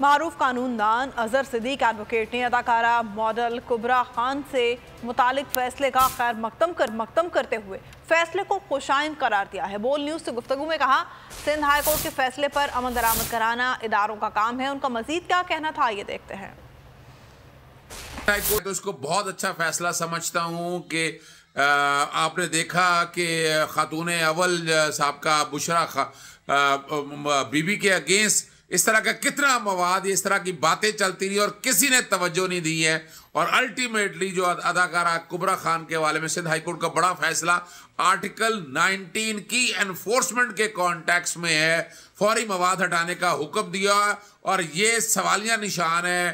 मारूफ कानूनदान Azhar Siddique advocate ने अदाकारा model कुबरा Khan से मुतालिक फैसले का खैर मकदम करते हुए फैसले को खुशाइंद करार दिया है। बोल न्यूज़ से गुफ्तगू में कहा, सिंध हाई कोर्ट के फैसले पर अमल दरामद कराना इदारों का काम है। उनका मजीद क्या कहना था, ये देखते हैं। हाई कोर्ट उसको बहुत अच्छा फैसला समझता हूँ कि आपने देखा कि खातून अव्वल साहब का बुशरा बीबी के अगेंस्ट इस तरह का कितना मवाद, इस तरह की बातें चलती रही और किसी ने तवज्जो नहीं दी है। और अल्टीमेटली जो अदाकारा कुबरा खान के वाले में सिंध हाई कोर्ट का बड़ा फैसला आर्टिकल 19 की एनफोर्समेंट के कॉन्टेक्स्ट में है, फौरी मवाद हटाने का हुक्म दिया। और ये सवालिया निशान है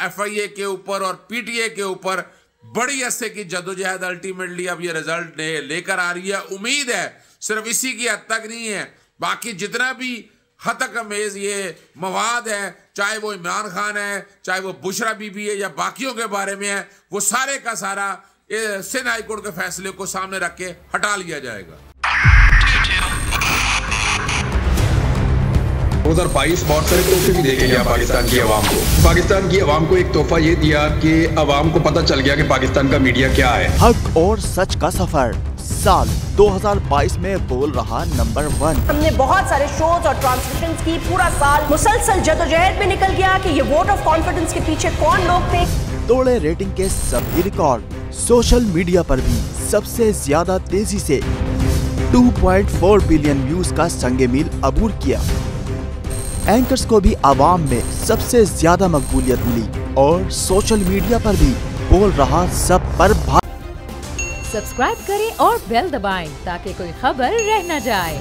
FIA के ऊपर और PTA के ऊपर। बड़ी अरसे की जदोजहद अल्टीमेटली अब ये रिजल्ट लेकर आ रही है। उम्मीद है सिर्फ इसी की हद तक नहीं है, बाकी जितना भी हद तक अमेज ये मवाद है, चाहे वो इमरान खान है, चाहे वो बुशरा बीबी है या बाकियों के बारे में है, वो सारे का सारा सिंध हाई कोर्ट के फैसले को सामने रख के हटा लिया जाएगा। 2022 बहुत सारे तोहफे भी देके गया पाकिस्तान की आवाम को। पाकिस्तान की आवाम को एक तोहफा ये दिया कि आवाम को पता चल गया कि पाकिस्तान का मीडिया क्या है। हक और सच का सफर साल 2022 में बोल रहा नंबर 1। हमने बहुत सारे शोज और ट्रांसमिशंस की, पूरा साल मुसलसल जदोजहद में निकल गया कि ये वोट ऑफ कॉन्फिडेंस के पीछे कौन लोग थे। तोड़े रेटिंग के सभी रिकॉर्ड। सोशल मीडिया पर भी सबसे ज्यादा तेजी से 2.4 बिलियन व्यूज का संगे मील अबूर किया। एंकर्स को भी आवाम में सबसे ज्यादा मकबूलियत मिली और सोशल मीडिया पर भी बोल रहा सब पर सब्सक्राइब करें और बेल दबाएं ताकि कोई खबर रह न जाए।